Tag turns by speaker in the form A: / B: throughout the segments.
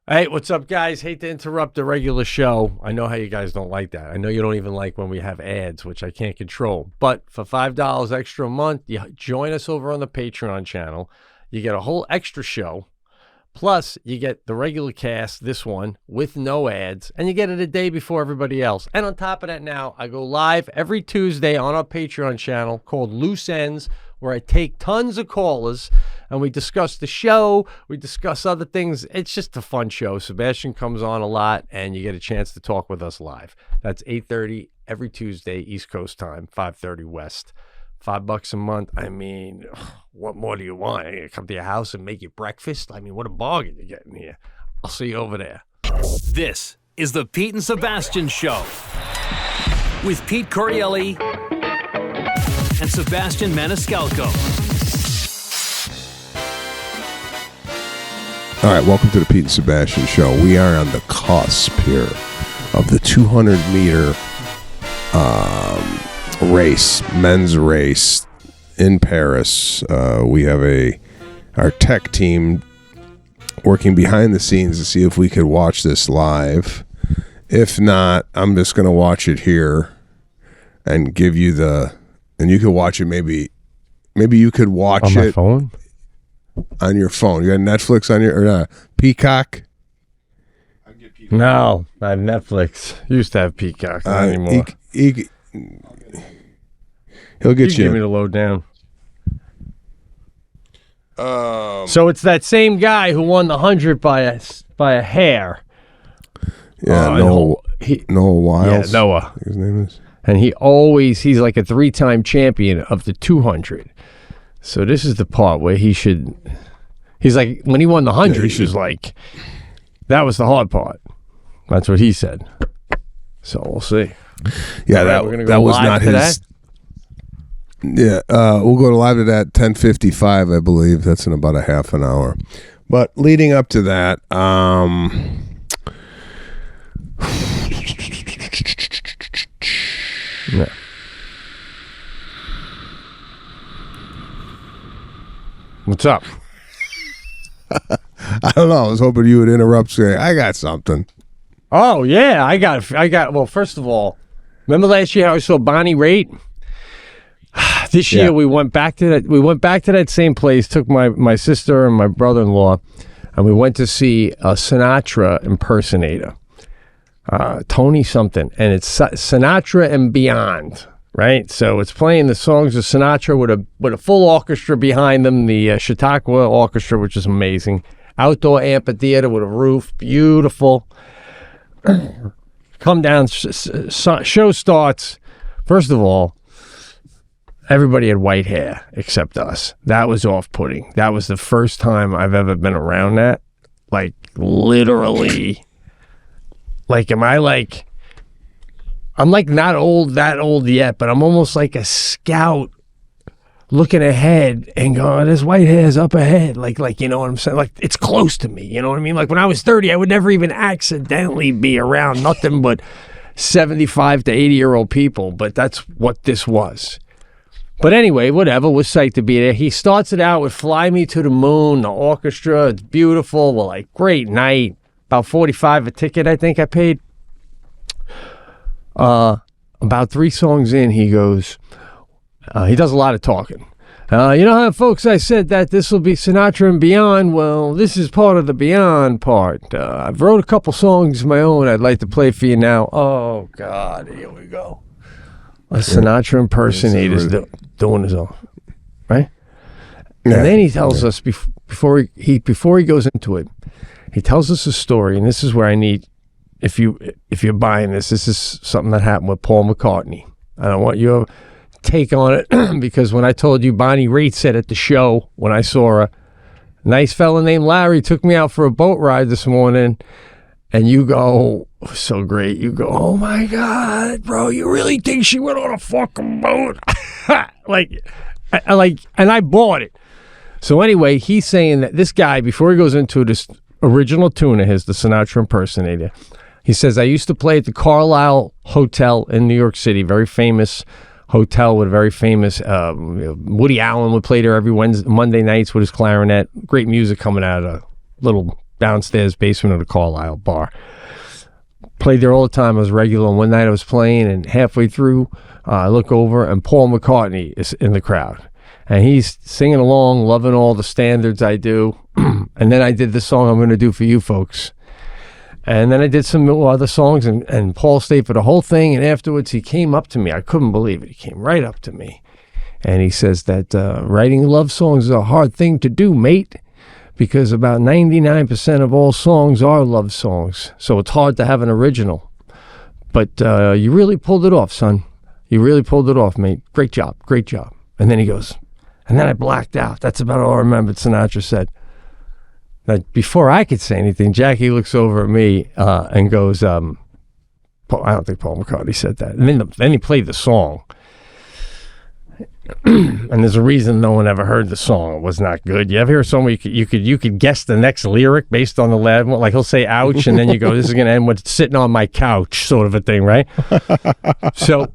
A: Hey, what's up, guys? Hate to interrupt the regular show. I know how you guys don't like that. I know you don't even like when we have ads, which I can't control. But for $5 extra a month, you join us over on the Patreon channel. You get a whole extra show. Plus, you get the regular cast, this one, with no ads. And you get it a day before everybody else. And on top of that now, I go live every Tuesday on our Patreon channel called Loose Ends, where I take tons of callers and we discuss the show, we discuss other things. It's just a fun show. Sebastian comes on a lot and you get a chance to talk with us live. That's 8:30 every Tuesday, East Coast time, 5:30 West. $5 a month. I mean, what more do you want? I come to your house and make you breakfast? I mean, what a bargain you're getting here. I'll see you over there.
B: This is the Pete and Sebastian Show with Pete Correale and Sebastian Maniscalco.
C: All right, welcome to the Pete and Sebastian Show. We are on the cusp here of the 200-meter race, men's race in Paris. We have our tech team working behind the scenes to see if we could watch this live. If not, I'm just going to watch it here and give you and you can watch it. Maybe you could watch
A: on my
C: it
A: phone?
C: On your phone. You got Netflix on your Peacock?
A: No, I have Netflix. Used to have Peacock, not anymore.
C: He'll get you.
A: Give me the lowdown. So it's that same guy who won the 100 by a hair.
C: Yeah, Noah Wiles.
A: Yeah, Noah.
C: His name is.
A: And he's like a 3-time champion of the 200. So this is the part where he's like, when he won the 100, he was like, that was the hard part. That's what he said. So we'll see.
C: Yeah,
A: right,
C: that was not his. That? Yeah, we'll go live to that 10:55, I believe. That's in about a half an hour. But leading up to that,
A: yeah. What's up?
C: I don't know. I was hoping you would interrupt saying, I got something.
A: Oh, yeah. I got, well, first of all, remember last year how I saw Bonnie Raitt? This year we went back to that same place, took my sister and my brother-in-law, and we went to see a Sinatra impersonator. Tony something, and it's Sinatra and Beyond. Right, so it's playing the songs of Sinatra with a full orchestra behind them, the Chautauqua Orchestra, which is amazing. Outdoor amphitheater with a roof, beautiful. Come down, show starts. First of all, everybody had white hair except us. That was off-putting. That was the first time I've ever been around that. Like, literally. Like, I'm like not that old yet, but I'm almost like a scout looking ahead and going, this white hair's up ahead. Like, you know what I'm saying? Like, it's close to me. You know what I mean? Like when I was 30, I would never even accidentally be around nothing but 75 to 80-year-old people. But that's what this was. But anyway, whatever, we're psyched to be there. He starts it out with Fly Me to the Moon, the orchestra. It's beautiful. We're like, great night. About $45 a ticket, I think I paid. About 3 songs in, he goes, he does a lot of talking. You know how, folks, I said that this will be Sinatra and Beyond? Well, this is part of the Beyond part. I've wrote a couple songs of my own I'd like to play for you now. Oh, God, here we go. A Sinatra impersonator's doing his own, right? Yeah. And then he tells us, before he goes into it, he tells us a story, and this is where I need... If you're buying this is something that happened with Paul McCartney. I don't want your take on it because when I told you Bonnie Raitt said at the show when I saw her, a nice fella named Larry took me out for a boat ride this morning, and you go, so great. You go, oh my God, bro, you really think she went on a fucking boat? And I bought it. So anyway, he's saying that this guy, before he goes into this original tune of his, the Sinatra impersonator, he says, I used to play at the Correale Hotel in New York City, very famous hotel with a very famous, Woody Allen would play there every Monday nights with his clarinet. Great music coming out of a little downstairs basement of the Correale bar. Played there all the time. I was regular. And one night I was playing, and halfway through, I look over, and Paul McCartney is in the crowd. And he's singing along, loving all the standards I do. And then I did the song I'm going to do for you folks. And then I did some other songs, and Paul stayed for the whole thing. And afterwards, he came up to me. I couldn't believe it. He came right up to me. And he says that writing love songs is a hard thing to do, mate, because about 99% of all songs are love songs. So it's hard to have an original. But you really pulled it off, son. You really pulled it off, mate. Great job. Great job. And then he goes, and then I blacked out. That's about all I remembered, Sinatra said. Now, before I could say anything, Jackie looks over at me and goes, I don't think Paul McCartney said that. And then he played the song. And there's a reason no one ever heard the song. It was not good. You ever hear a song where you could guess the next lyric based on the last one? Like he'll say ouch, and then you go, this is going to end with sitting on my couch, sort of a thing, right? So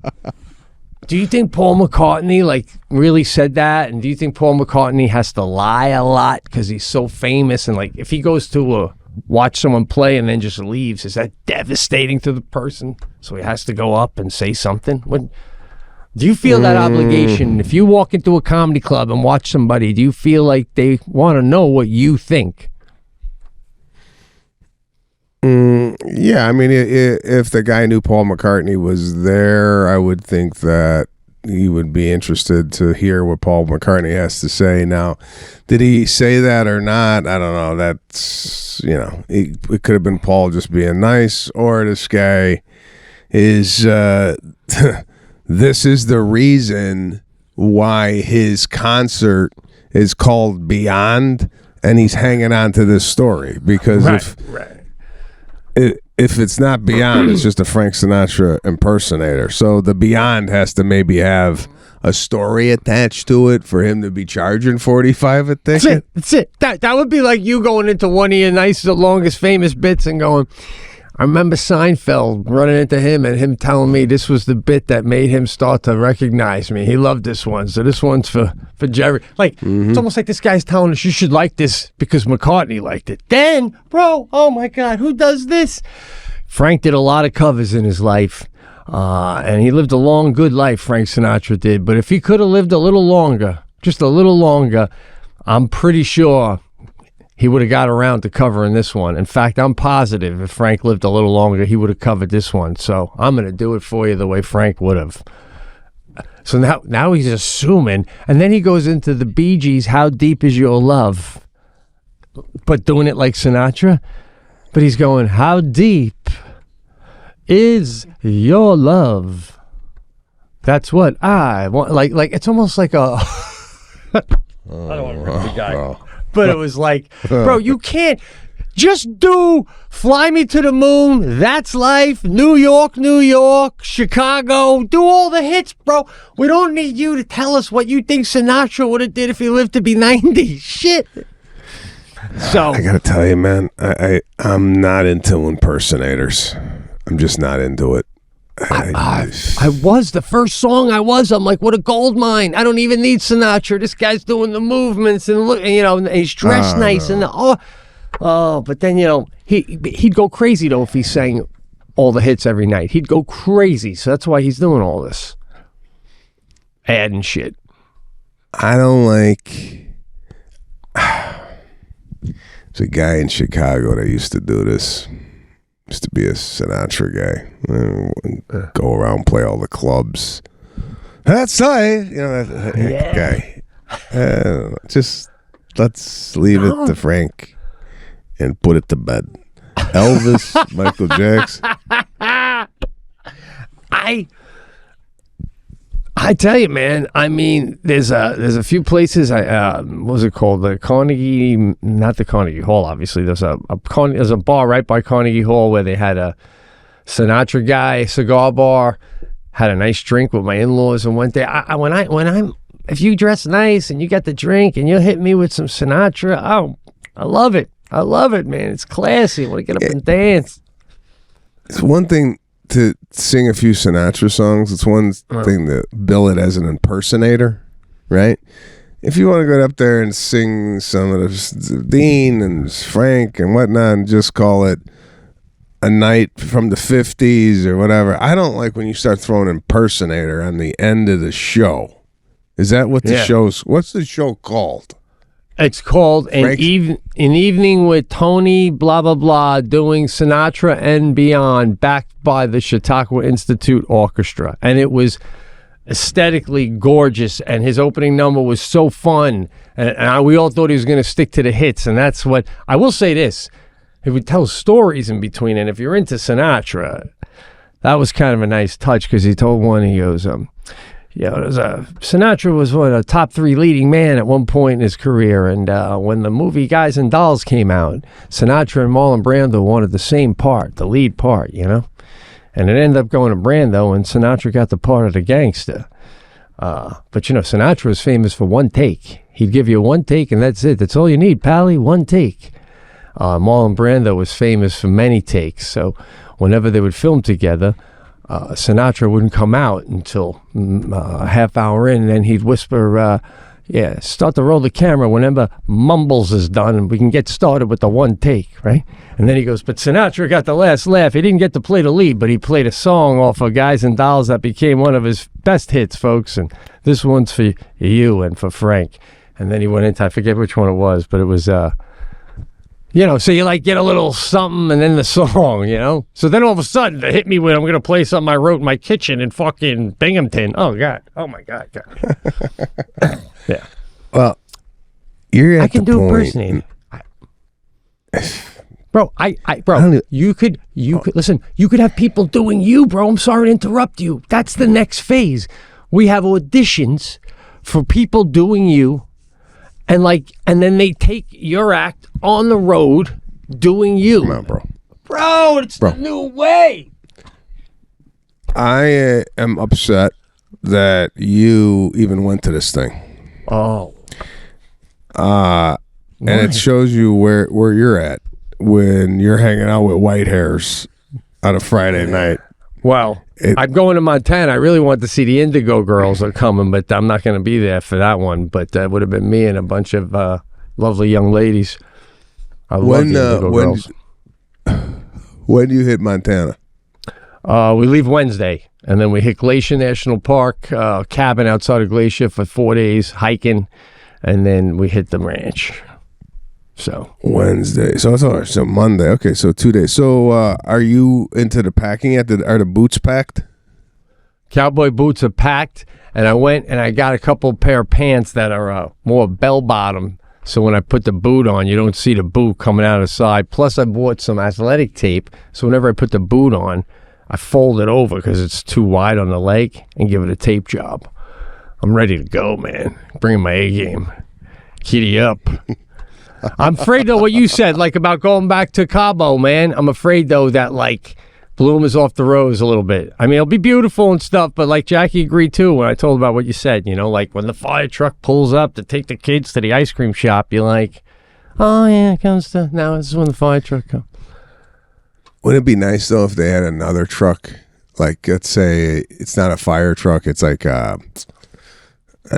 A: do you think Paul McCartney really said that? And do you think Paul McCartney has to lie a lot because he's so famous? And if he goes to watch someone play and then just leaves, is that devastating to the person? So he has to go up and say something? Do you feel that obligation? If you walk into a comedy club and watch somebody, do you feel like they want to know what you think?
C: Yeah, I mean, if the guy knew Paul McCartney was there, I would think that he would be interested to hear what Paul McCartney has to say. Now, did he say that or not? I don't know. That's, it could have been Paul just being nice, or this guy is... This is the reason why his concert is called Beyond, and he's hanging on to this story. Because if it's not Beyond, it's just a Frank Sinatra impersonator. So the Beyond has to maybe have a story attached to it for him to be charging $45 a ticket.
A: That's it. That would be like you going into one of your nicest, longest famous bits and going... I remember Seinfeld running into him and him telling me this was the bit that made him start to recognize me. He loved this one. So this one's for Jerry. It's almost like this guy's telling us you should like this because McCartney liked it. Then, bro, oh my God, who does this? Frank did a lot of covers in his life. And he lived a long, good life, Frank Sinatra did. But if he could have lived a little longer, just a little longer, I'm pretty sure... he would have got around to covering this one. In fact, I'm positive if Frank lived a little longer, he would have covered this one. So I'm going to do it for you the way Frank would have. So now he's assuming. And then he goes into the Bee Gees, How Deep Is Your Love? But doing it like Sinatra. But he's going, how deep is your love? That's what I want. Like it's almost like a... I don't want to rip the guy. But it was like, bro, you can't just do Fly Me to the Moon, That's Life, New York, Chicago, do all the hits, bro. We don't need you to tell us what you think Sinatra would have did if he lived to be 90. Shit. So
C: I gotta tell you, man, I'm not into impersonators. I'm just not into it.
A: I was the first song I'm like, what a gold mine. I don't even need Sinatra. This guy's doing the movements and look, and he's dressed nice and but then he'd go crazy though if he sang all the hits every night. He'd go crazy. So that's why he's doing all this adding shit.
C: I don't like. There's a guy in Chicago that used to do this. Used to be a Sinatra guy. Go around, play all the clubs. That's that guy. Just let's leave it to Frank and put it to bed. Elvis, Michael Jackson.
A: I tell you, man. I mean, there's a few places. What was it called? The Carnegie, not the Carnegie Hall. Obviously, there's a bar right by Carnegie Hall where they had a Sinatra guy, cigar bar. Had a nice drink with my in-laws and went there. If you dress nice and you get the drink and you'll hit me with some Sinatra, I love it. I love it, man. It's classy. I want to get up and dance.
C: It's one thing to sing a few Sinatra songs. It's one thing to bill it as an impersonator, right? if you want to go up there and sing some of the Dean and Frank and whatnot and just call it a night from the 50s or whatever, I don't like when you start throwing impersonator on the end of the show. Is that what the show's, what's the show called?
A: It's called an Evening with Tony blah blah blah, doing Sinatra and Beyond, backed by the Chautauqua Institute Orchestra, and it was aesthetically gorgeous, and his opening number was so fun, and we all thought he was going to stick to the hits, and that's what I will say. This, he would tell stories in between, and if you're into Sinatra, that was kind of a nice touch, because he told one, he goes, Sinatra was a top 3 leading man at one point in his career, and when the movie Guys and Dolls came out, Sinatra and Marlon Brando wanted the same part, the lead part, and it ended up going to Brando, and Sinatra got the part of the gangster. But Sinatra was famous for one take. He'd give you one take, and that's it. That's all you need, Pally, one take. Marlon Brando was famous for many takes, so whenever they would film together, Sinatra wouldn't come out until a half hour in, and then he'd whisper, start to roll the camera whenever Mumbles is done, and we can get started with the one take, right? And then he goes, but Sinatra got the last laugh. He didn't get to play the lead, but he played a song off of Guys and Dolls that became one of his best hits, folks, and this one's for you and for Frank. And then he went into, I forget which one it was, but it was, so you get a little something and then the song, So then all of a sudden, it hit me when I'm going to play something I wrote in my kitchen in fucking Binghamton. Oh, God. Oh, my God. Yeah.
C: Well, you're at
A: I can
C: the
A: do
C: point.
A: Impersonating. Bro, you could listen, you could have people doing you, bro. I'm sorry to interrupt you. That's the next phase. We have auditions for people doing you, and then they take your act on the road doing you.
C: Come on, bro.
A: Bro, it's the new way.
C: I am upset that you even went to this thing.
A: Oh.
C: And it shows you where you're at when you're hanging out with white hairs on a Friday night.
A: Well, I'm going to Montana. I really want to see the Indigo Girls are coming, but I'm not going to be there for that one. But that would have been me and a bunch of lovely young ladies. I love the Indigo Girls.
C: When do you hit Montana?
A: We leave Wednesday, and then we hit Glacier National Park, cabin outside of Glacier for 4 days, hiking, and then we hit the ranch. So
C: Wednesday. So it's all right. So Monday. Okay, so 2 days. So are you into the packing yet? Are the boots packed?
A: Cowboy boots are packed, and I went and I got a couple pair of pants that are more bell bottom. So when I put the boot on, you don't see the boot coming out of the side. Plus, I bought some athletic tape, so whenever I put the boot on, I fold it over because it's too wide on the leg and give it a tape job. I'm ready to go, man. Bringing my A game. Kitty up. I'm afraid, though, what you said, about going back to Cabo, man. I'm afraid, though, that, bloom is off the rose a little bit. I mean, it'll be beautiful and stuff, but Jackie agreed, too, when I told about what you said, when the fire truck pulls up to take the kids to the ice cream shop, you're like, oh, yeah, it comes to, now this is when the fire truck comes.
C: Wouldn't it be nice, though, if they had another truck? Let's say it's not a fire truck, it's an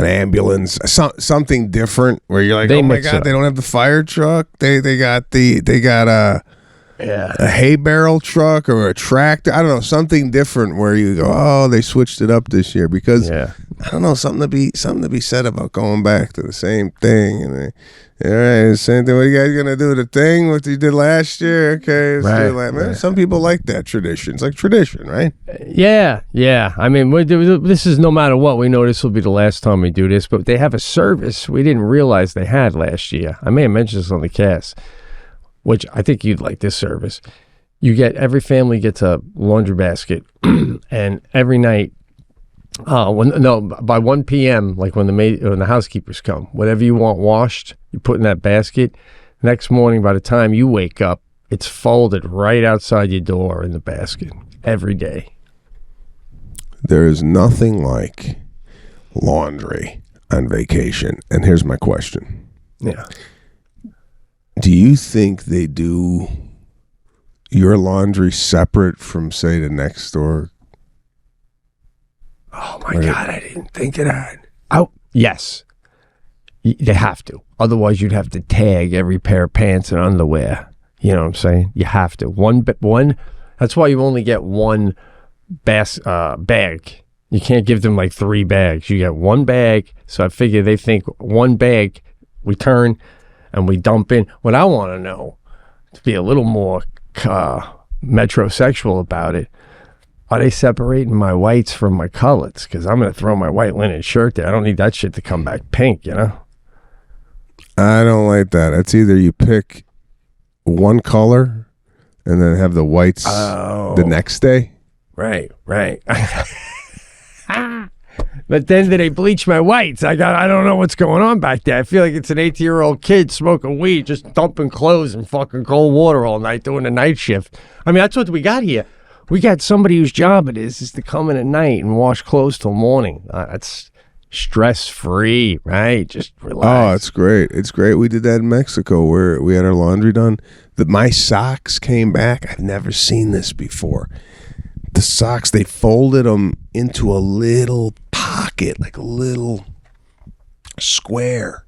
C: ambulance, something different where you're like, oh my God, they don't have the fire truck. They got a hay barrel truck or a tractor. I don't know, something different where you go, oh, they switched it up this year because I don't know, something to be said about going back to the same thing. And all right, same thing. What are you guys gonna do? The thing what you did last year? Okay, let's do that. Man, some people like that tradition. It's like tradition, right?
A: Yeah. I mean, this is no matter what. We know this will be the last time we do this, but they have a service we didn't realize they had last year. I may have mentioned this on the cast, which I think you'd like this service. Every family gets a laundry basket, and every night, by 1 p.m., when the housekeepers come, whatever you want washed, you put in that basket. Next morning, by the time you wake up, it's folded right outside your door in the basket every day.
C: There is nothing like laundry on vacation. And here's my question.
A: Yeah.
C: Do you think they do your laundry separate from, say, the next door?
A: Oh, my God, I didn't think of that. Oh, yes. They have to. Otherwise, you'd have to tag every pair of pants and underwear. You know what I'm saying? You have to. One. That's why you only get one bag. You can't give them like 3 bags. You get 1 bag. So I figure they think 1 bag, we turn and we dump in. What I want to know, to be a little more metrosexual about it, are they separating my whites from my colors? Because I'm going to throw my white linen shirt there. I don't need that shit to come back pink, you know?
C: I don't like that. It's either you pick one color and then have the whites the next day.
A: Right. But then they bleach my whites. I don't know what's going on back there. I feel like it's an 18-year-old kid smoking weed, just dumping clothes in fucking cold water all night doing the night shift. I mean, that's what we got here. We got somebody whose job it is to come in at night and wash clothes till morning. That's stress-free, right? Just relax.
C: Oh, it's great. It's great. We did that in Mexico where we had our laundry done. My socks came back. I've never seen this before. The socks, they folded them into a little pocket, like a little square.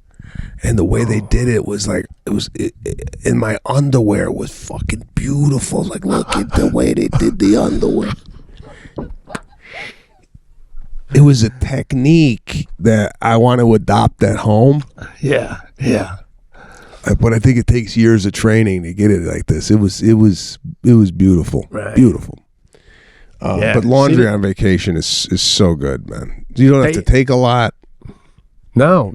C: And the way they did it was like, and my underwear was fucking beautiful. Like, look at the way they did the underwear. It was a technique that I want to adopt at home.
A: Yeah.
C: But I think it takes years of training to get it like this. It was beautiful.
A: Right.
C: Beautiful. But laundry on vacation is so good, man. You don't have to take a lot.
A: No,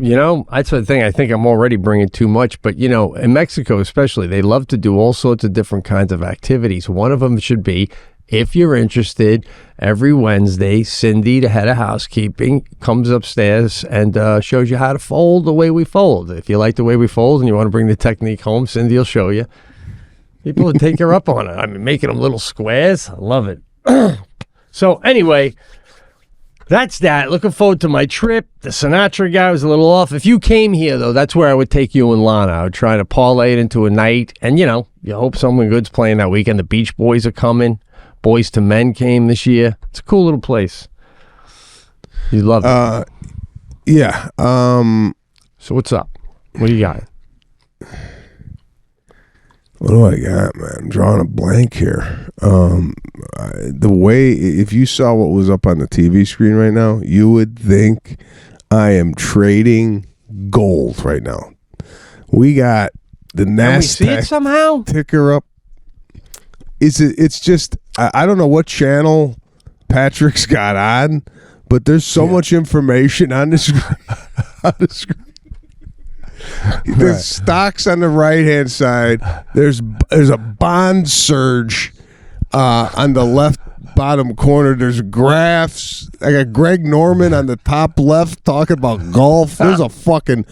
A: that's the thing. I think I'm already bringing too much. But, in Mexico especially, they love to do all sorts of different kinds of activities. One of them should be, if you're interested, every Wednesday, Cindy, the head of housekeeping, comes upstairs and shows you how to fold the way we fold. If you like the way we fold and you want to bring the technique home, Cindy will show you. People will take her up on it. I mean, making them little squares. I love it. So anyway, that's that. Looking forward to my trip. The Sinatra guy was a little off. If you came here, though, that's where I would take you and Lana. I would try to parlay it into a night. And, you hope someone good's playing that weekend. The Beach Boys are coming. Boys to Men came this year. It's a cool little place. You love it.
C: Yeah.
A: So what's up? What do you got?
C: What do I got, man? I'm drawing a blank here. The way, if you saw what was up on the TV screen right now, you would think I am trading gold right now. We got the NASDAQ.
A: Can we see it somehow?
C: Ticker up. It's just, I don't know what channel Patrick's got on, but there's so much information on the screen. There's stocks on the right-hand side. There's a bond surge on the left bottom corner. There's graphs. I got Greg Norman on the top left talking about golf. There's a fucking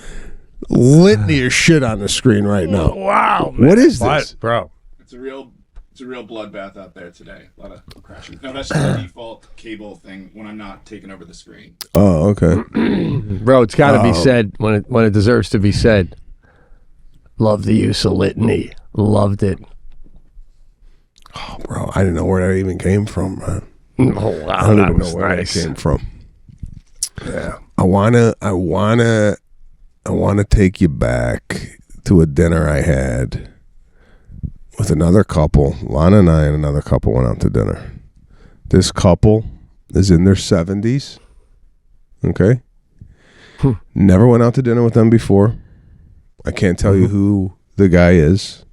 C: litany of shit on the screen right now.
A: Wow, man.
C: What is this,
D: bro? It's a real bloodbath out there today. A lot of crashing. No, that's the default cable thing when I'm not taking over the screen.
C: Oh, okay.
A: Bro, it's got to be said when it deserves to be said. Love the use of litany. Loved it.
C: Oh, bro, I didn't know where that even came from, man.
A: Oh, wow,
C: I don't even know where that came from.
A: Yeah.
C: I wanna take you back to a dinner I had with another couple. Lana and I and another couple went out to dinner. This couple is in their 70s. Okay? Never went out to dinner with them before. I can't tell you who the guy is.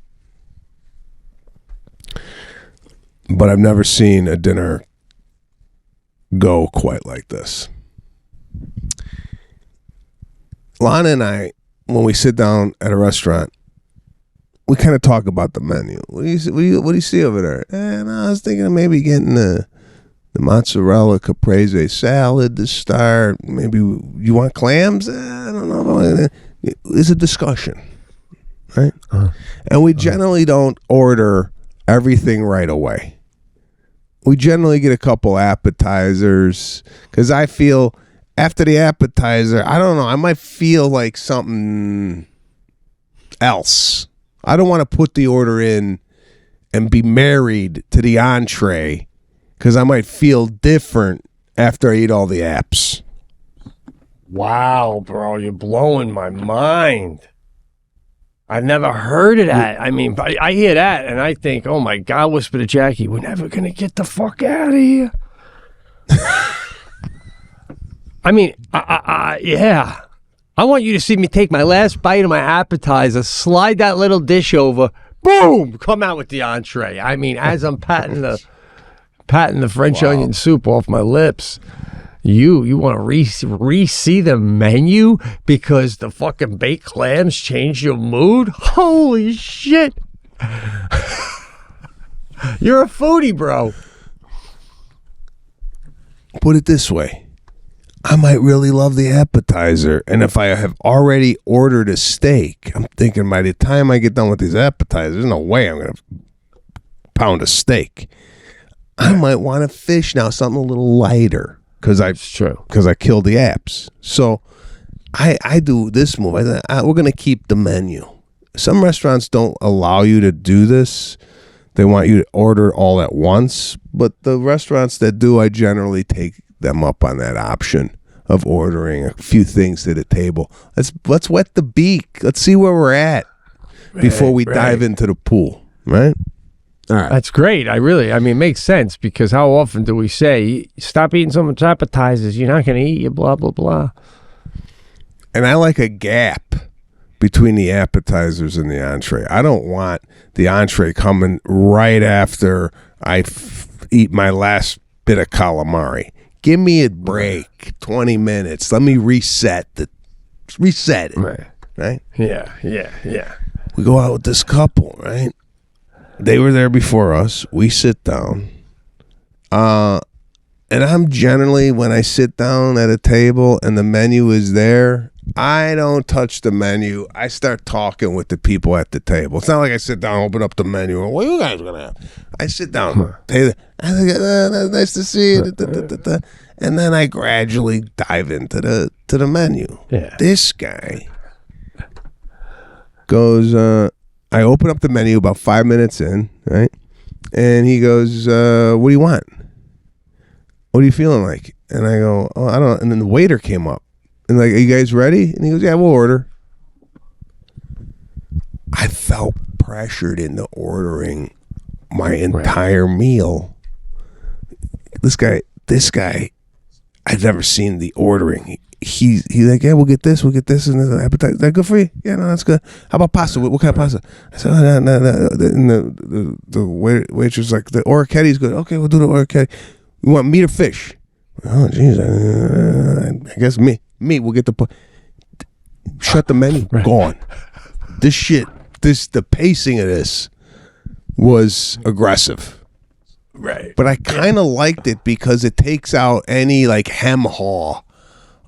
C: But I've never seen a dinner go quite like this. Lana and I, when we sit down at a restaurant, we kind of talk about the menu. What do you see over there? And I was thinking of maybe getting the mozzarella caprese salad to start. Maybe you want clams? I don't know. It's a discussion, right? And we generally don't order everything right away. We generally get a couple appetizers because I feel after the appetizer, I don't know, I might feel like something else. I don't want to put the order in and be married to the entree because I might feel different after I eat all the apps.
A: Wow, bro, you're blowing my mind. I've never heard of that. I mean, I hear that and I think, oh my God, whisper to Jackie, we're never going to get the fuck out of here. I mean, yeah. I want you to see me take my last bite of my appetizer, slide that little dish over, boom, come out with the entree. I mean, as I'm patting the French onion soup off my lips. You want to re-see the menu because the fucking baked clams changed your mood? Holy shit. You're a foodie, bro.
C: Put it this way. I might really love the appetizer. And if I have already ordered a steak, I'm thinking by the time I get done with these appetizers, there's no way I'm going to pound a steak. I might want a fish now, something a little lighter. Because I killed the apps. So I do this move. We're going to keep the menu. Some restaurants don't allow you to do this. They want you to order all at once. But the restaurants that do, I generally take them up on that option of ordering a few things to the table. Let's wet the beak. Let's see where we're at before we dive into the pool. Right?
A: All right. That's great. I mean, it makes sense because how often do we say, stop eating so much appetizers, you're not going to eat your blah, blah, blah.
C: And I like a gap between the appetizers and the entree. I don't want the entree coming right after I eat my last bit of calamari. Give me a break, 20 minutes. Let me reset it. Right?
A: Yeah.
C: We go out with this couple, right? They were there before us. We sit down. And I'm generally, when I sit down at a table and the menu is there, I don't touch the menu. I start talking with the people at the table. It's not like I sit down, open up the menu, and what are you guys going to have? I sit down. Nice to see you. And then I gradually dive into the menu. Yeah. This guy goes... I open up the menu about 5 minutes in, right? And he goes, what do you want? What are you feeling like? And I go, oh, I don't know. And then the waiter came up. And like, are you guys ready? And he goes, yeah, we'll order. I felt pressured into ordering my entire meal. This guy, I've never seen the ordering. He's like, yeah, we'll get this and this appetizer. Is that good for you? Yeah, no, that's good. How about pasta? What kind of pasta? I said, oh, no. And the waitress like, the orecchietti's good. Okay, we'll do the orecchietti. You want meat or fish? Oh, jeez. I guess meat. We'll get shut the menu. Gone. The pacing of this was aggressive.
A: Right.
C: But I kind of liked it because it takes out any like hem-haw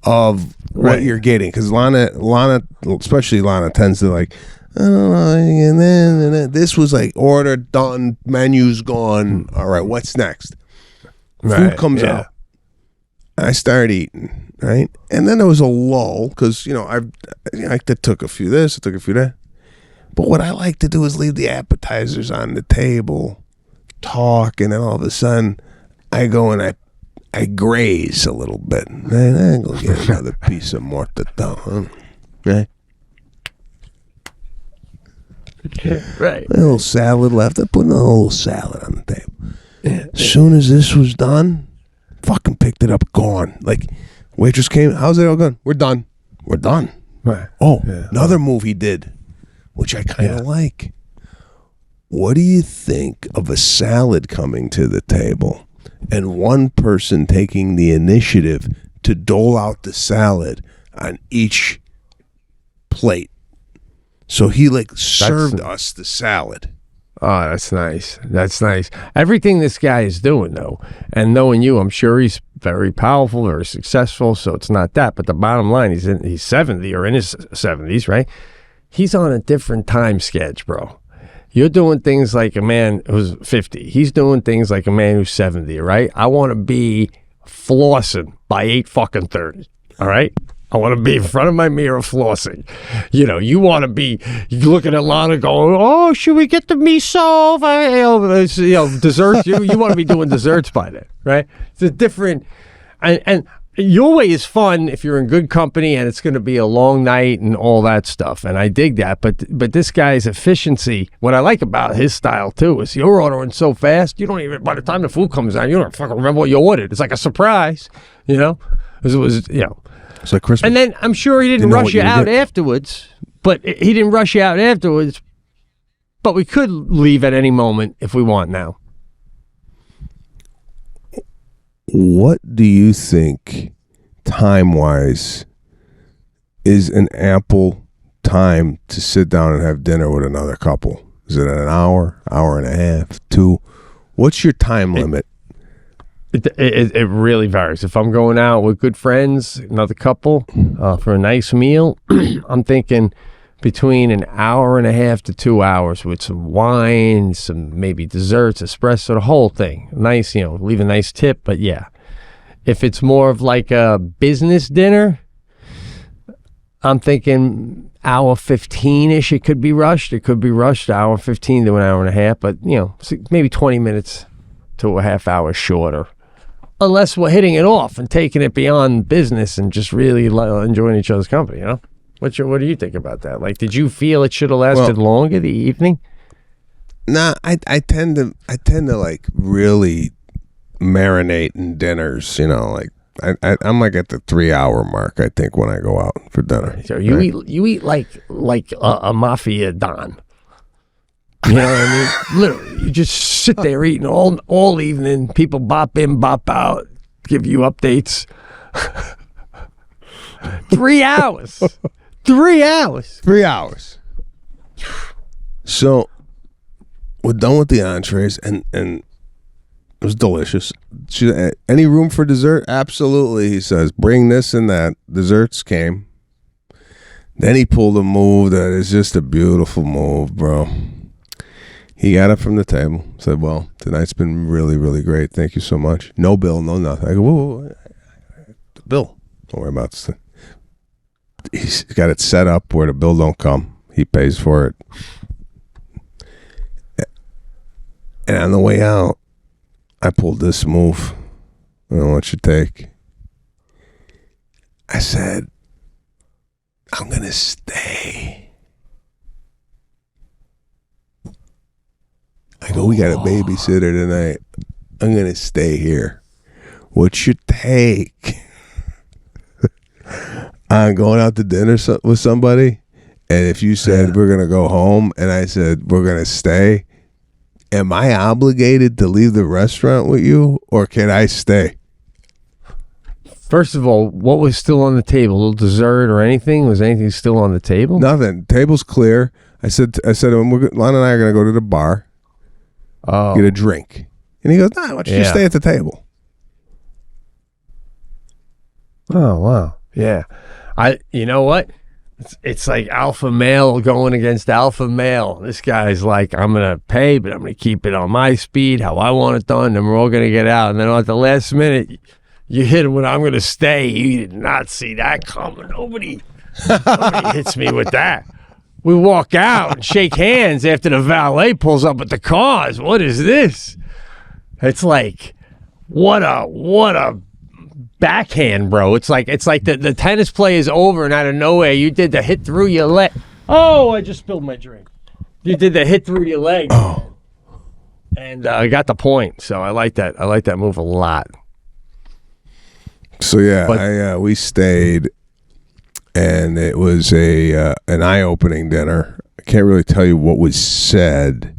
C: of what you're getting, because Lana, especially Lana, tends to like, I don't know, and then this was like order done, menu's gone. All right, what's next? Food comes out. I start eating, right, and then there was a lull because I took a few this, I took a few that. But what I like to do is leave the appetizers on the table, talk, and then all of a sudden I go and I graze a little bit. And I go get another piece of mortadella. Right?
A: Right.
C: A little salad left. I put a little salad on the table. As soon as this was done, fucking picked it up, gone. Like, waitress came, how's it all going? We're done. Right. Oh, another move he did, which I kind of like. What do you think of a salad coming to the table and one person taking the initiative to dole out the salad on each plate? So he served us the salad.
A: Oh, that's nice. Everything this guy is doing, though, and knowing you, I'm sure he's very powerful, very successful, so it's not that. But the bottom line, he's 70 or in his 70s, right? He's on a different time schedule, bro. You're doing things like a man who's 50. He's doing things like a man who's 70, right? I want to be flossing by 8:30, all right? I want to be in front of my mirror flossing. You want to be looking at Lana going, oh, should we get the miso? Desserts. You want to be doing desserts by then, right? It's a different, and your way is fun if you're in good company and it's going to be a long night and all that stuff, and I dig that. But this guy's efficiency, what I like about his style too, is you're ordering so fast, you don't even, by the time the food comes out, you don't fucking remember what you ordered. It's like a surprise, you know? It was
C: It's like Christmas.
A: And then I'm sure he didn't rush you out afterwards, but he didn't rush you out afterwards, but we could leave at any moment if we want now.
C: What do you think, time-wise, is an ample time to sit down and have dinner with another couple? Is it an hour, hour and a half, 2? What's your time limit?
A: It really varies. If I'm going out with good friends, another couple, for a nice meal, I'm thinking between an hour and a half to 2 hours with some wine, some maybe desserts, espresso, the whole thing. Nice, leave a nice tip, but yeah. If it's more of like a business dinner, I'm thinking hour 15-ish. It could be rushed. Hour 15 to an hour and a half, but maybe 20 minutes to a half hour shorter. Unless we're hitting it off and taking it beyond business and just really enjoying each other's company, What do you think about that? Like, did you feel it should have lasted longer, the evening?
C: Nah, I tend to like really marinate in dinners, like I'm like at the 3-hour mark, I think, when I go out for dinner.
A: So you eat like a mafia don. You know what I mean? Literally, you just sit there eating all evening. People bop in, bop out, give you updates. 3 hours. 3 hours.
C: 3 hours. So we're done with the entrees, and it was delicious. Any room for dessert? Absolutely, he says. Bring this and that. Desserts came. Then he pulled a move that is just a beautiful move, bro. He got up from the table, said, well, tonight's been really, really great. Thank you so much. No bill, no nothing. I go, whoa. The bill. Don't worry about this. He's got it set up where the bill don't come. He pays for it. And on the way out, I pulled this move. I don't know what you take. I said, I'm going to stay. I go, we got a babysitter tonight. I'm going to stay here. What's your take? I'm going out to dinner with somebody, and if you said we're going to go home, and I said we're going to stay, am I obligated to leave the restaurant with you, or can I stay?
A: First of all, what was still on the table? A little dessert or anything? Was anything still on the table?
C: Nothing. Table's clear. I said, Lon and I are going to go to the bar, get a drink. And he goes, nah, why don't you just stay at the table?
A: Oh, wow. Yeah. You know what? It's like alpha male going against alpha male. This guy's like, I'm going to pay, but I'm going to keep it on my speed, how I want it done, and we're all going to get out. And then at the last minute, you hit him when I'm going to stay. You did not see that coming. Nobody hits me with that. We walk out and shake hands after the valet pulls up with the cars. What is this? It's like, what a backhand, bro. It's like the tennis play is over, and out of nowhere you did the hit through your leg. Oh, I just spilled my drink. You did the hit through your leg. Oh. And I got the point. So I like that. I like that move a lot.
C: So we stayed, and it was an eye-opening dinner. I can't really tell you what was said,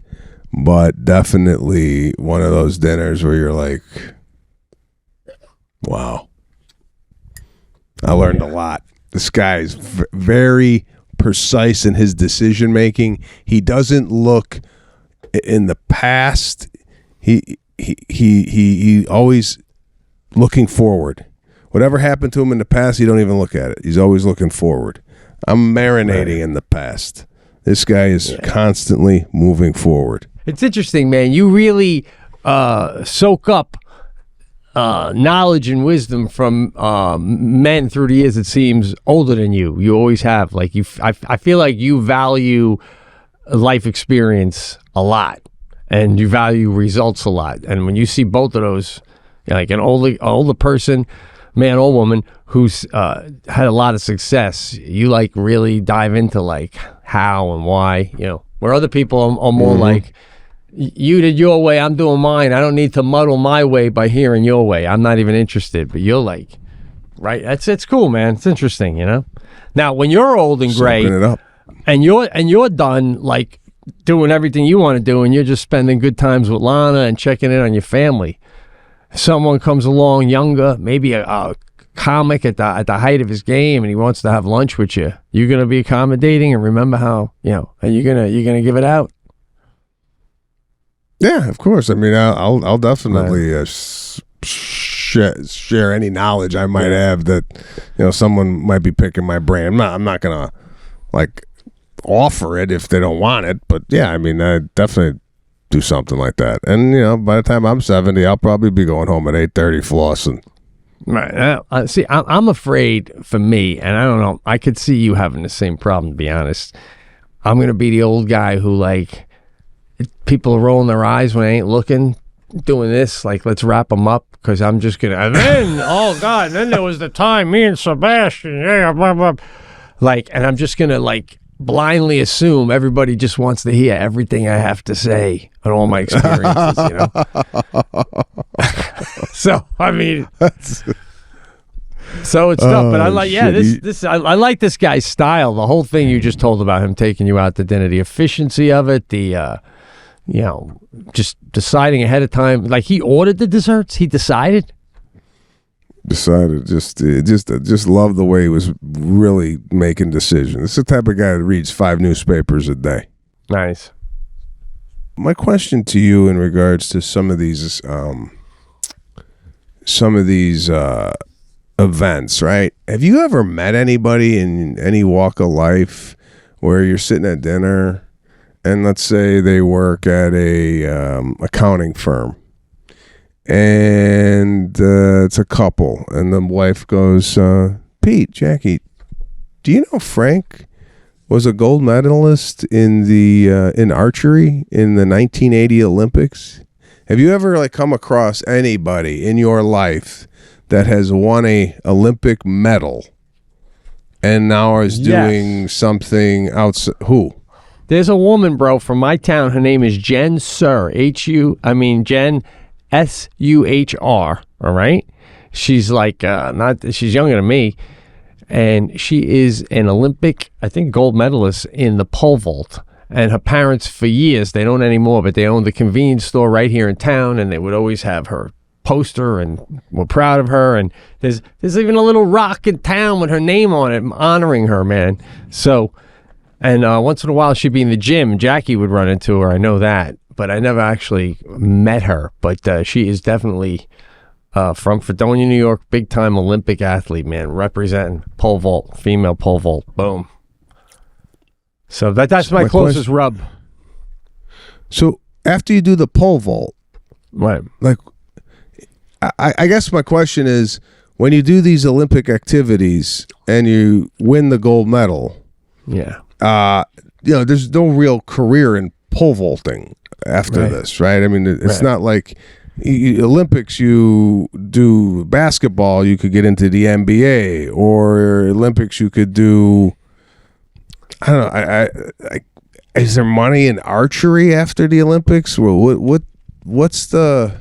C: but definitely one of those dinners where you're like, wow. I learned a lot. This guy is very precise in his decision making. He doesn't look in the past. He always looking forward. Whatever happened to him in the past, he don't even look at it. He's always looking forward. I'm marinating in the past. This guy is constantly moving forward.
A: It's interesting, man. You really soak up knowledge and wisdom from men through the years, it seems, older than you. You always have. Like I feel like you value life experience a lot, and you value results a lot. And when you see both of those, like an older person man or woman who's had a lot of success, you like really dive into like how and why, where other people are more like, you did your way, I'm doing mine. I don't need to muddle my way by hearing your way. I'm not even interested. But you're like, right? It's cool, man. It's interesting, Now, when you're old and gray,
C: Soaking it up.
A: and you're done like doing everything you want to do, and you're just spending good times with Lana and checking in on your family, someone comes along younger, maybe a comic at the height of his game, and he wants to have lunch with you. You're gonna be accommodating and remember how and you're gonna give it out.
C: Yeah, of course. I mean, I'll definitely share any knowledge I might have that someone might be picking my brain. I'm not gonna like offer it if they don't want it, but yeah, I mean, I definitely do something like that. And by the time I'm 70, I'll probably be going home at 8:30 flossing.
A: Right. See, I'm afraid for me, and I don't know. I could see you having the same problem. To be honest, I'm gonna be the old guy who like. People are rolling their eyes when I ain't looking, doing this, like, let's wrap them up, because I'm just going to, and then, oh, God, then there was the time, me and Sebastian, yeah, blah, blah. Like, and I'm just going to, like, blindly assume everybody just wants to hear everything I have to say on all my experiences, So, I mean, so it's tough, but I like, I like this guy's style, the whole thing you just told about him taking you out to dinner, the efficiency of it, the, just deciding ahead of time. Like, he ordered the desserts. He decided.
C: Just love the way he was really making decisions. It's the type of guy that reads 5 newspapers a day.
A: Nice.
C: My question to you in regards to some of these events, right? Have you ever met anybody in any walk of life where you're sitting at dinner? And let's say they work at a accounting firm, and it's a couple, and the wife goes, Pete, Jackie, do you know Frank was a gold medalist in archery in the 1980 Olympics? Have you ever like come across anybody in your life that has won a Olympic medal and now is doing something outside? Who?
A: There's a woman, bro, from my town. Her name is Jen Suhr. Jen Suhr. All right. She's like she's younger than me, and she is an Olympic, I think, gold medalist in the pole vault. And her parents, for years, they don't anymore, but they owned the convenience store right here in town, and they would always have her poster, and we're proud of her. And there's even a little rock in town with her name on it, honoring her, man. So. And once in a while, she'd be in the gym. Jackie would run into her. I know that. But I never actually met her. But she is definitely from Fredonia, New York, big-time Olympic athlete, man, representing pole vault, female pole vault. Boom. So that's my closest rub.
C: So after you do the pole vault,
A: right?
C: Like, I guess my question is, when you do these Olympic activities and you win the gold medal,
A: yeah.
C: There's no real career in pole vaulting after this, right? I mean, it's not like Olympics. You do basketball, you could get into the NBA, or Olympics, you could do. I don't know. Is there money in archery after the Olympics? What's the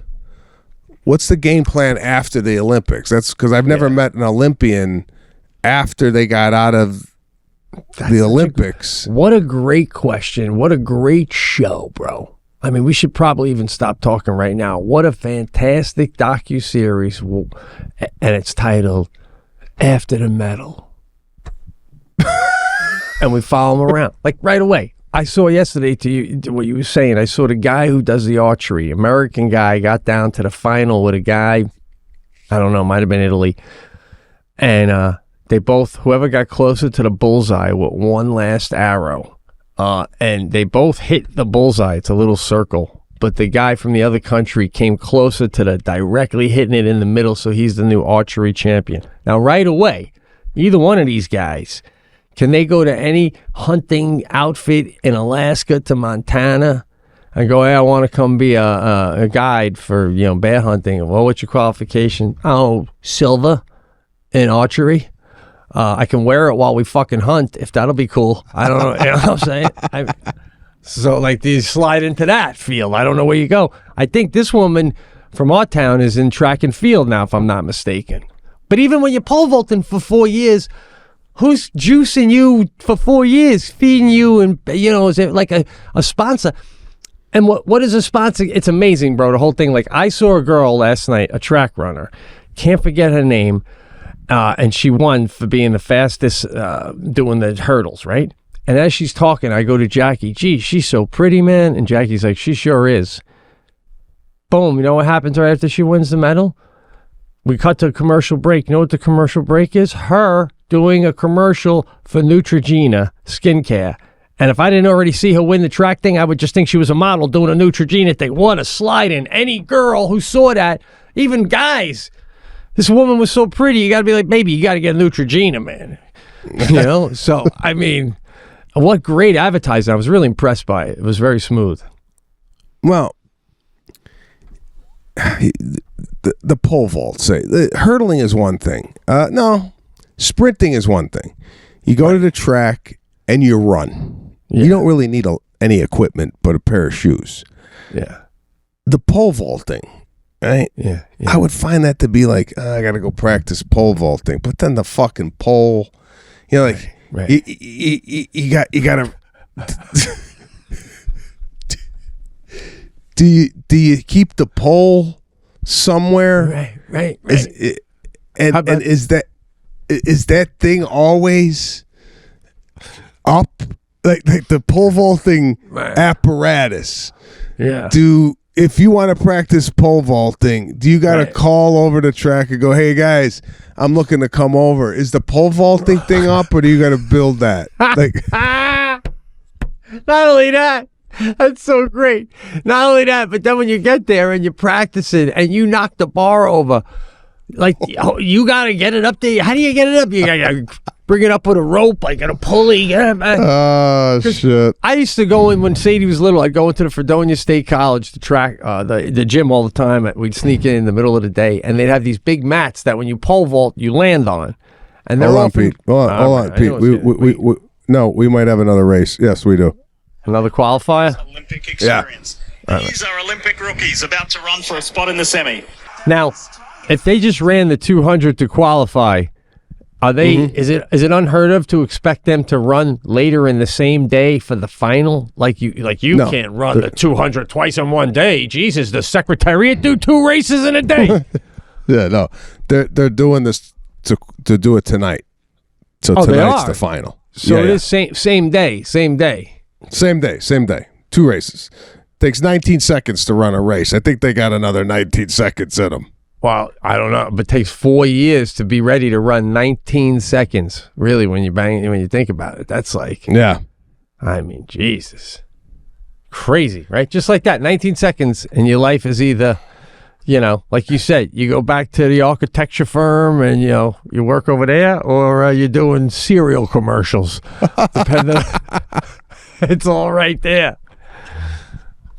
C: game plan after the Olympics? That's because I've never met an Olympian after they got out of the Olympics.
A: What a great question. What a great show, bro. I mean, we should probably even stop talking right now. What a fantastic docuseries. And it's titled After the Medal. And we follow him around. Like right away. I saw yesterday what you were saying. I saw the guy who does the archery. American guy got down to the final with a guy, I don't know, might have been Italy. And they both, whoever got closer to the bullseye with one last arrow, and they both hit the bullseye. It's a little circle, but the guy from the other country came closer to the directly hitting it in the middle, so he's the new archery champion. Now, right away, either one of these guys, can they go to any hunting outfit in Alaska to Montana and go, hey, I want to come be a guide for bear hunting? Well, what's your qualification? Oh, silver. in archery. I can wear it while we fucking hunt, if that'll be cool. I don't know. You know what I'm saying? So, like, you slide into that field. I don't know where you go. I think this woman from our town is in track and field now, if I'm not mistaken. But even when you're pole vaulting for 4 years, who's juicing you for 4 years, feeding you, and, you know, is it like a sponsor? And what is a sponsor? It's amazing, bro, the whole thing. Like, I saw a girl last night, a track runner. Can't forget her name. And she won for being the fastest doing the hurdles, right? And as she's talking, I go to Jackie, gee, she's so pretty, man. And Jackie's like, she sure is. Boom, you know what happens right after she wins the medal? We cut to a commercial break. You know what the commercial break is? Her doing a commercial for Neutrogena skincare. And if I didn't already see her win the track thing, I would just think she was a model doing a Neutrogena thing. What a slide in. Any girl who saw that, even guys, this woman was so pretty, you got to be like, baby, you got to get a Neutrogena, man. You know? So, I mean, what great advertising. I was really impressed by it. It was very smooth.
C: Well, the pole vault, say, hurdling is one thing. No, sprinting is one thing. You go to the track and you run. Yeah. You don't really need any equipment but a pair of shoes.
A: Yeah.
C: The pole vaulting, right?
A: Yeah.
C: I would find that to be like, I got to go practice pole vaulting. But then the fucking pole, you know, like,
A: right.
C: You got to. Do you keep the pole somewhere?
A: Right.
C: And is that thing always up? Like the pole vaulting apparatus.
A: Yeah.
C: If you want to practice pole vaulting, do you got to call over the track and go, hey guys, I'm looking to come over. Is the pole vaulting thing up, or do you got to build that? Like,
A: not only that, that's so great. Not only that, but then when you get there and you practice it and you knock the bar over, like, you got to get it up there. How do you get it up? You got to bring it up with a rope, like a pulley.
C: Oh, shit.
A: I used to go in when Sadie was little. I'd go into the Fredonia State College, the track, the gym all the time. We'd sneak in the middle of the day, and they'd have these big mats that when you pole vault, you land on. And they're
C: hold on, Pete. Hold on, Pete. We might have another race. Yes, we do.
A: Another qualifier?
E: Olympic experience. Yeah. These are Olympic rookies about to run for a spot in the semi.
A: Now, if they just ran the 200 to qualify, are they? Is it unheard of to expect them to run later in the same day for the final? Like you no, can't run the 200 twice in one day. Jesus, the Secretariat do 2 races in a day.
C: Yeah, no, they're doing this to do it tonight. So tonight's the final.
A: So it is same day.
C: 2 races. Takes 19 seconds to run a race. I think they got another 19 seconds in them.
A: Well, I don't know, but it takes 4 years to be ready to run 19 seconds. Really, when you think about it, that's like,
C: yeah.
A: I mean, Jesus, crazy, right? Just like that, 19 seconds, and your life is either, you know, like you said, you go back to the architecture firm and you work over there, or you're doing cereal commercials. Depending, it's all right there.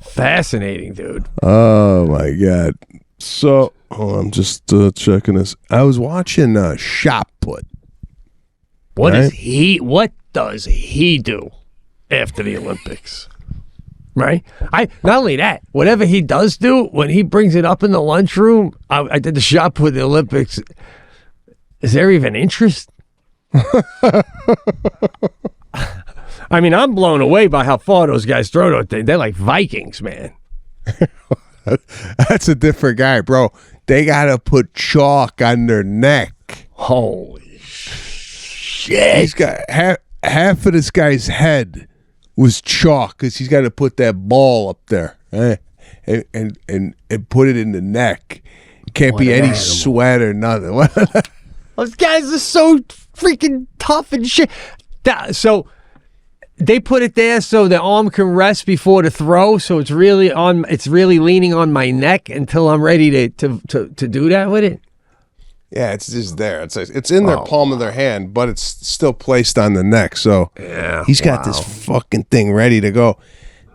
A: Fascinating, dude.
C: Oh my God. So, I'm just checking this. I was watching Shot Put.
A: What does he do after the Olympics? Right? Not only that, whatever he does do, when he brings it up in the lunchroom, I did the Shot Put the Olympics. Is there even interest? I mean, I'm blown away by how far those guys throw those things. They're like Vikings, man.
C: That's a different guy, bro. They gotta put chalk on their neck.
A: Holy shit!
C: He's got half of this guy's head was chalk because he's got to put that ball up there and put it in the neck. Can't be any sweat or nothing.
A: Those guys are so freaking tough and shit. So they put it there so the arm can rest before the throw. So it's really leaning on my neck until I'm ready to do that with it.
C: Yeah, it's just there. It's in their palm of their hand, but it's still placed on the neck. So he's got this fucking thing ready to go.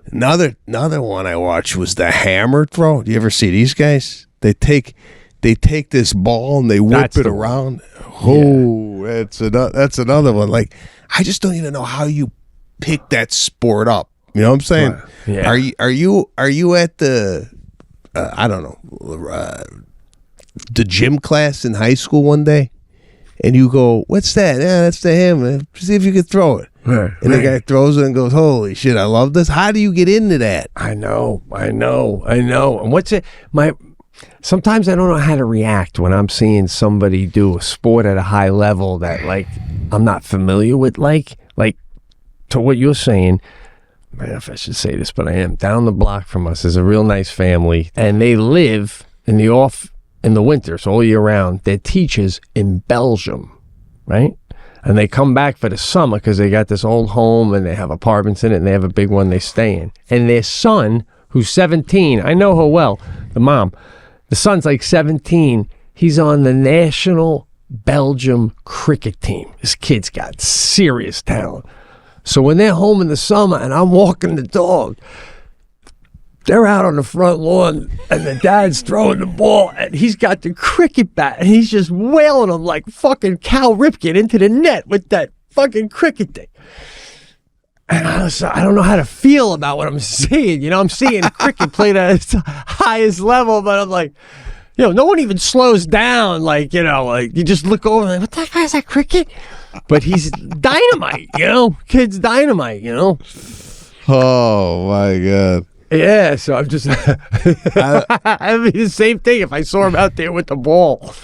C: Another one I watched was the hammer throw. Do you ever see these guys? They take they take this ball and they whip it around. Oh, that's another one. Like, I just don't even know how you pick that sport up. You know what I'm saying?
A: Yeah.
C: Are you at the I don't know, the gym class in high school one day, and you go, "What's that?" "Yeah, that's the hammer. See if you can throw it."
A: Right.
C: And the guy throws it and goes, "Holy shit, I love this." How do you get into that?
A: I know. And what's it? Sometimes I don't know how to react when I'm seeing somebody do a sport at a high level that, like, I'm not familiar with. Like to what you're saying. I don't know if I should say this, but I am. Down the block from us is a real nice family, and they live in the winter, so all year round. They're teachers in Belgium, right? And they come back for the summer because they got this old home and they have apartments in it, and they have a big one they stay in. And their son, who's 17, I know her well, the mom. The son's like 17. He's on the national Belgium cricket team. This kid's got serious talent. So when they're home in the summer and I'm walking the dog, they're out on the front lawn and the dad's throwing the ball and he's got the cricket bat and he's just wailing them like fucking Cal Ripken into the net with that fucking cricket thing. And I don't know how to feel about what I'm seeing. You know, I'm seeing cricket played at its highest level, but I'm like, you know, no one even slows down. Like, you know, like you just look over like, what the fuck is that cricket? But he's dynamite, you know? Kid's dynamite, you know?
C: Oh, my God.
A: Yeah, so I'm just... I mean, the same thing if I saw him out there with the ball.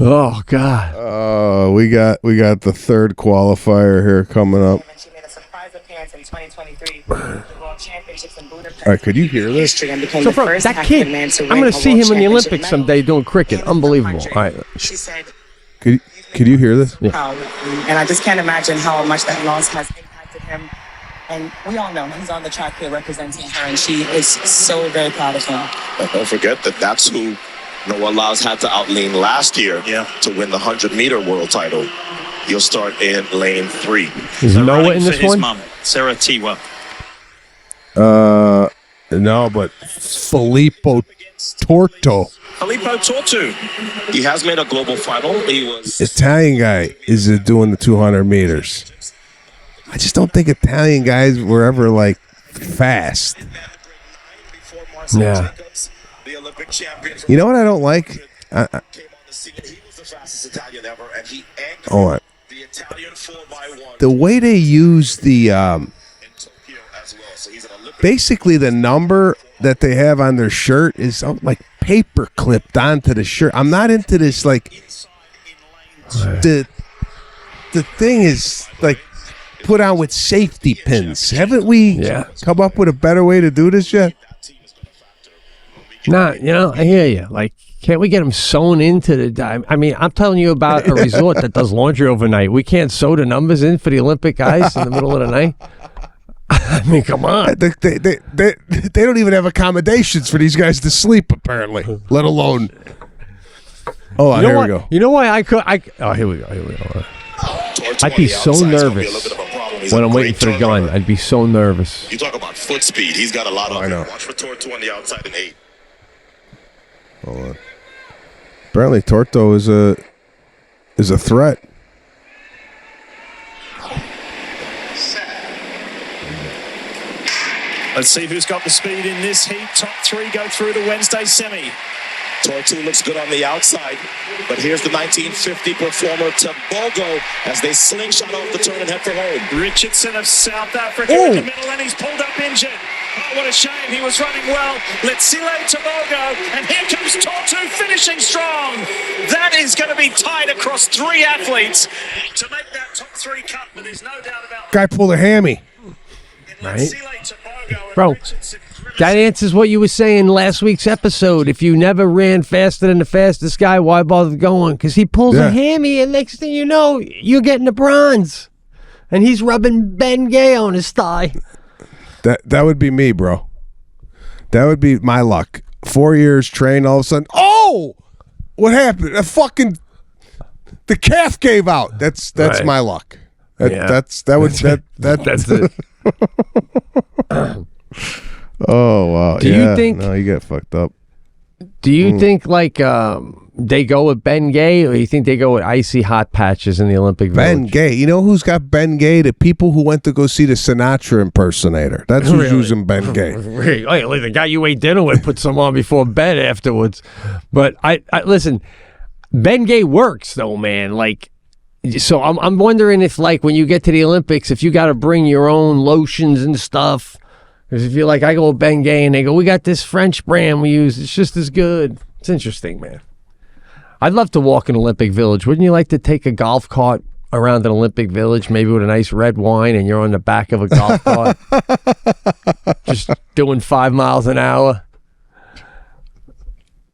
A: Oh, God.
C: Oh, we got the third qualifier here coming up.
F: She made a surprise appearance in 2023 World Championships in Budapest.
C: All right, could you hear this?
A: So, bro, that kid, I'm going to see him in the Olympics someday doing cricket. Unbelievable. All right.
F: She said...
C: Could you hear this?
F: Yeah. And I just can't imagine how much that loss has impacted him. And we all know he's on the track here representing her, and she is so very proud of him.
E: But don't forget that that's who Noah Lyles had to outlean last year to win the 100-meter world title. You'll start in lane 3.
A: Is Noah in this one?
G: Mom, Sarah Tiwa.
C: No, but Filippo Torto.
E: Filippo Torto. He has made a global final. He was
C: Italian guy is doing the 200 meters. I just don't think Italian guys were ever like fast.
A: Yeah.
C: You know what I don't like? Hold on. The way they use the basically the number that they have on their shirt is like paper clipped onto the shirt. I'm not into this. Like the thing is like put on with safety pins. Haven't we come up with a better way to do this yet?
A: Nah, you know, I hear you. Like, can't we get them sewn into the... I mean, I'm telling you about a resort that does laundry overnight. We can't sew the numbers in for the Olympic guys in the middle of the night? I mean, come on.
C: They don't even have accommodations for these guys to sleep, apparently, let alone... Oh,
A: you know
C: here
A: what?
C: we go.
A: You know why I could... here we go. I'd be so nervous when I'm waiting for the gun. I'd be so nervous.
E: You talk about foot speed. He's got a lot of
C: I know.
E: Watch for Torto on the outside in 8.
C: Hold on. Apparently, Torto is a threat.
G: Let's see who's got the speed in this heat. Top 3 go through to Wednesday semi.
E: Torto looks good on the outside, but here's the 1950 performer Tobogo as they slingshot off the turn and head for home.
G: Richardson of South Africa in the middle, and he's pulled up injured. Oh, what a shame. He was running well. Letsile Tobogo, and here comes Torto finishing strong. That is going to be tied across 3 athletes to make that top 3 cut, but there's no doubt about that.
C: Guy pulled a hammy.
A: Right? Bro, that answers what you were saying last week's episode. If you never ran faster than the fastest guy, why bother going? Because he pulls a hammy, and next thing you know, you're getting the bronze. And he's rubbing Ben Gay on his thigh.
C: That would be me, bro. That would be my luck. 4 years trained, all of a sudden, oh! What happened? The calf gave out. That's
A: Right.
C: my luck.
A: That's
C: it. Oh wow!
A: Do you think?
C: No, you get fucked up.
A: Do you think like they go with Ben Gay, or you think they go with icy hot patches in the Olympic
C: Ben
A: Village?
C: Gay. You know who's got Ben Gay? The people who went to go see the Sinatra impersonator. That's who's
A: Really?
C: using Ben Gay.
A: Hey, like the guy you ate dinner with put some on before bed afterwards. But I listen, Ben Gay works though, man. Like, so I'm wondering if like when you get to the Olympics, if you got to bring your own lotions and stuff. Because if you're like, I go with Ben Gay and they go, we got this French brand we use. It's just as good. It's interesting, man. I'd love to walk an Olympic Village. Wouldn't you like to take a golf cart around an Olympic Village, maybe with a nice red wine, and you're on the back of a golf cart, just doing 5 miles an hour?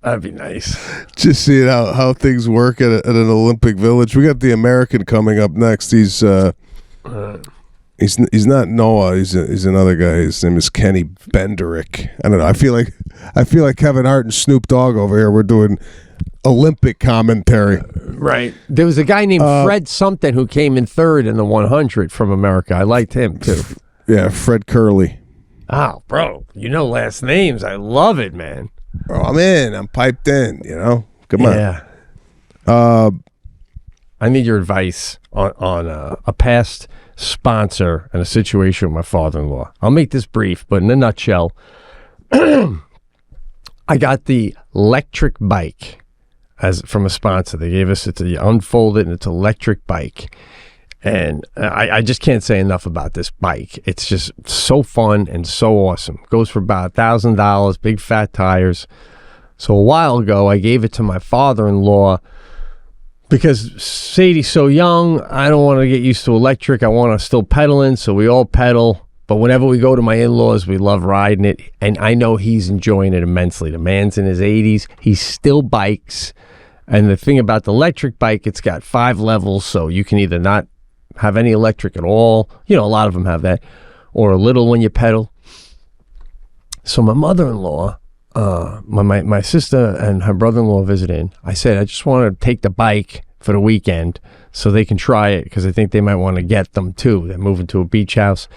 A: That'd be nice.
C: Just seeing how things work at an Olympic Village. We got the American coming up next. He's not Noah. He's another guy. His name is Kenny Benderick. I don't know. I feel like Kevin Hart and Snoop Dogg over here. We're doing Olympic commentary.
A: Right. There was a guy named Fred something who came in third in the 100 from America. I liked him too.
C: Yeah, Fred Curley.
A: Oh, bro, you know last names. I love it, man.
C: Bro, I'm in. I'm piped in. You know. Come on.
A: Yeah. I need your advice on a past sponsor and a situation with my father-in-law. I'll make this brief, but in a nutshell, I got the electric bike from a sponsor. They gave us, you unfold it and it's an electric bike. And I just can't say enough about this bike. It's just so fun and so awesome. Goes for about $1,000, big fat tires. So a while ago, I gave it to my father-in-law because Sadie's so young. I don't want to get used to electric. I want to still pedaling, so we all pedal. But whenever we go to my in-laws, we love riding it. And I know he's enjoying it immensely. The man's in his 80s. He still bikes. And the thing about the electric bike, it's got 5 levels, so you can either not have any electric at all. You know, a lot of them have that. Or a little when you pedal. So my mother-in-law, my sister and her brother-in-law visited. I said, I just want to take the bike for the weekend so they can try it because I think they might want to get them too. They're moving to a beach house.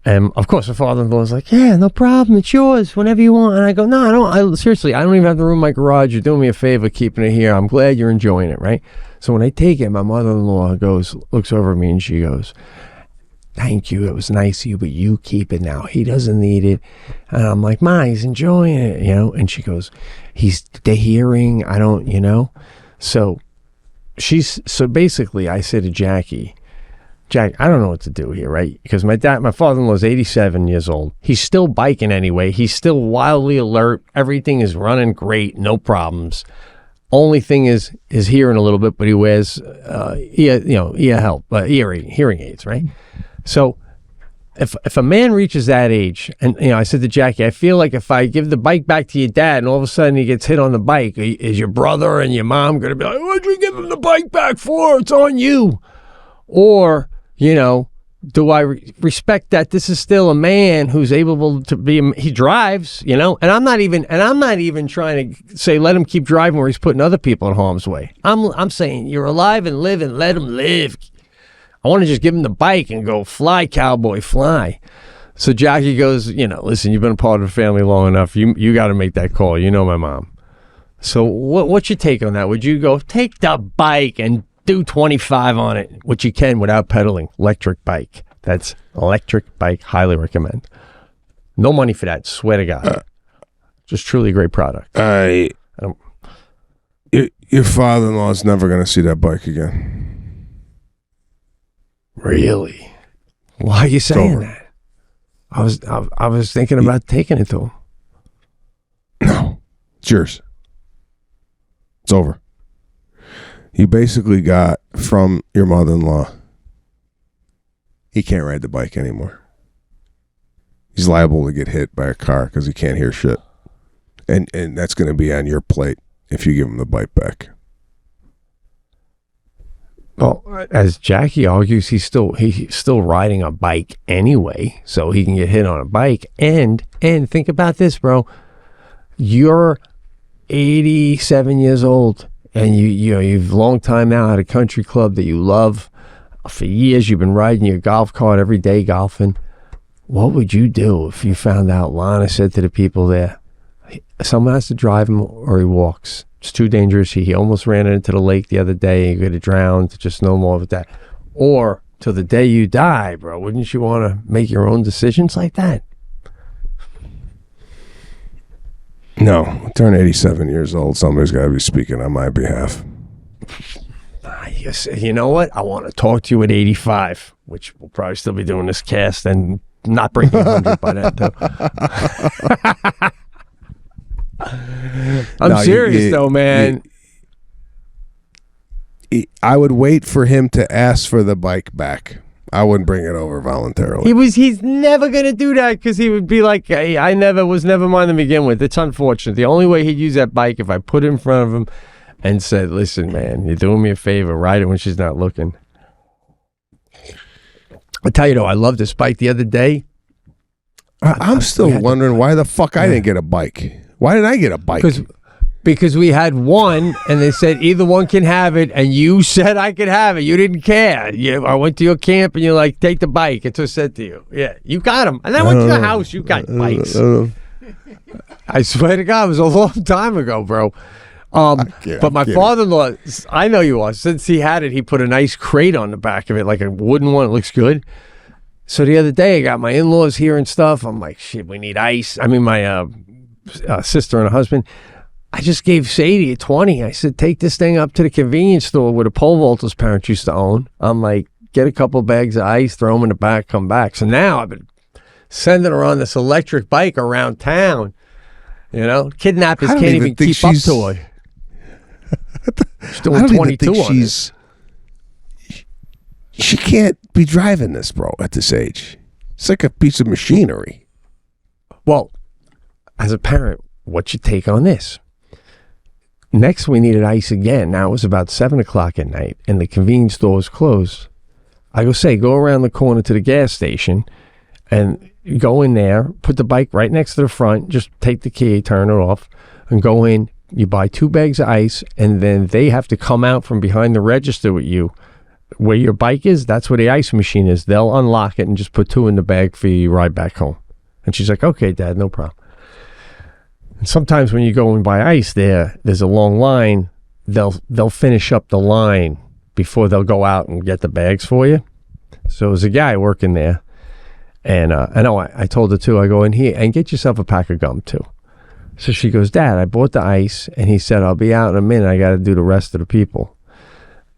A: And of course, my father-in-law was like, yeah, no problem. It's yours whenever you want. And I go, no, seriously, I don't even have the room in my garage. You're doing me a favor keeping it here. I'm glad you're enjoying it, right? So when I take it, my mother-in-law looks over at me and she goes, thank you. It was nice of you, but you keep it now. He doesn't need it. And I'm like, Ma, he's enjoying it, you know? And she goes, the hearing, I don't, you know? So basically I said to Jackie, Jack, I don't know what to do here, right? Because my father-in-law is 87 years old. He's still biking anyway. He's still wildly alert. Everything is running great, no problems. Only thing is hearing a little bit, but he wears hearing aids, right? So if a man reaches that age, and I said to Jackie, I feel like if I give the bike back to your dad, and all of a sudden he gets hit on the bike, is your brother and your mom going to be like, what'd you give him the bike back for? It's on you. Or do I respect that this is still a man who's able to be? He drives, and I'm not even trying to say let him keep driving where he's putting other people in harm's way. I'm saying you're alive and live and let him live. I want to just give him the bike and go fly, cowboy, fly. So Jackie goes, listen, you've been a part of the family long enough. You got to make that call. You know my mom. So what's your take on that? Would you go take the bike and do 25 on it, which you can without pedaling? Electric bike. That's electric bike. Highly recommend. No money for that. Swear to God. Just truly a great product.
C: Your father-in-law is never going to see that bike again.
A: Really? Why are you saying that? I was thinking about taking it to him.
C: No. It's yours. It's over. You basically got from your mother-in-law, he can't ride the bike anymore. He's liable to get hit by a car because he can't hear shit. And that's going to be on your plate if you give him the bike back.
A: Well, as Jackie argues, he's still riding a bike anyway, so he can get hit on a bike. And think about this, bro. You're 87 years old. And you've long time now had a country club that you love. For years, you've been riding your golf cart every day golfing. What would you do if you found out Lana said to the people there, someone has to drive him or he walks. It's too dangerous. He almost ran into the lake the other day. He could have drowned. Just no more of that. Or till the day you die, bro. Wouldn't you want to make your own decisions like that?
C: No. I turn 87 years old. Somebody's got to be speaking on my behalf.
A: Yes, you know what? I want to talk to you at 85, which we'll probably still be doing this cast and not breaking 100 by then, too. I'm serious, though, man.
C: I would wait for him to ask for the bike back. I wouldn't bring it over voluntarily.
A: He's never going to do that because he would be like, hey, I was never mine to begin with. It's unfortunate. The only way he'd use that bike if I put it in front of him and said, listen, man, you're doing me a favor. Ride it when she's not looking. I tell you, though, I love this bike the other day.
C: I'm still wondering why the fuck I didn't get a bike. Why didn't I get a bike?
A: Because we had one, and they said either one can have it, and you said I could have it. You didn't care. I went to your camp, and you're like, take the bike. That's what I said to you. Yeah, you got them. And I went to your house. You got bikes. I swear to God, it was a long time ago, bro. But my father-in-law, I know you are. Since he had it, he put a nice crate on the back of it, like a wooden one. It looks good. So the other day, I got my in-laws here and stuff. I'm like, shit, we need ice. I mean, my sister and her husband. I just gave Sadie a 20. I said, take this thing up to the convenience store where the pole vaulter's parents used to own. I'm like, get a couple bags of ice, throw them in the back, come back. So now I've been sending her on this electric bike around town. You know, kidnappers can't even keep up to her. She's doing 22 on it.
C: She can't be driving this, bro, at this age. It's like a piece of machinery.
A: Well, as a parent, what's your take on this? Next, we needed ice again. Now it was about 7 o'clock at night, and the convenience store was closed. I go around the corner to the gas station, and go in there, put the bike right next to the front, just take the key, turn it off, and go in. You buy 2 bags of ice, and then they have to come out from behind the register with you. Where your bike is, that's where the ice machine is. They'll unlock it and just put 2 in the bag for you ride back home. And she's like, okay, Dad, no problem. And sometimes when you go and buy ice there's a long line. They'll finish up the line before they'll go out and get the bags for you. So there's a guy working there. And I told her too, I go in here and get yourself a pack of gum too. So she goes, Dad, I bought the ice. And he said, I'll be out in a minute. I got to do the rest of the people.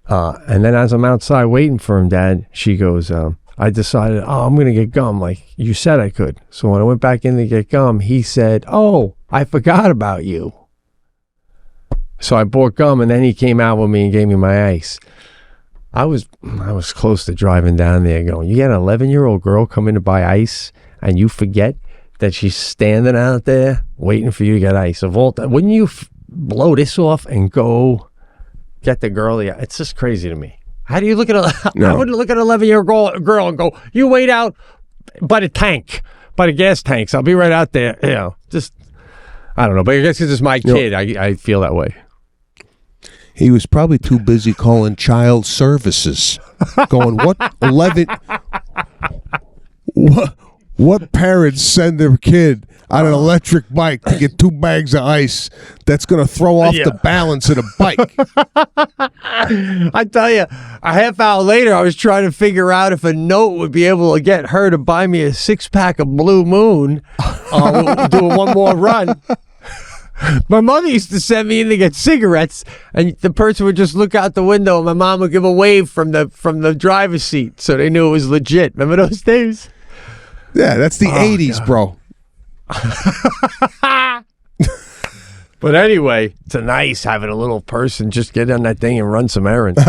A: And then as I'm outside waiting for him, Dad, she goes, I decided, I'm going to get gum like you said I could. So when I went back in to get gum, he said, oh, I forgot about you. So I bought gum, and then he came out with me and gave me my ice. I was close to driving down there going, you got an 11-year-old girl come in to buy ice, and you forget that she's standing out there waiting for you to get ice. Of all time, wouldn't you blow this off and go get the girl? Yeah, it's just crazy to me. How do you look at I wouldn't look at an 11-year-old girl and go, you wait out by the gas tanks. I'll be right out there. You know, just, I don't know. But I guess it's just my kid. I feel that way.
C: He was probably too busy calling child services. Going, what parents send their kid on an electric bike to get 2 bags of ice that's going to throw off the balance of the bike?
A: I tell you, a half hour later, I was trying to figure out if a note would be able to get her to buy me a 6-pack of Blue Moon, doing one more run. My mother used to send me in to get cigarettes, and the person would just look out the window, and my mom would give a wave from the driver's seat, so they knew it was legit. Remember those days?
C: Yeah, that's the 80s, bro.
A: But anyway, it's nice having a little person just get on that thing and run some errands.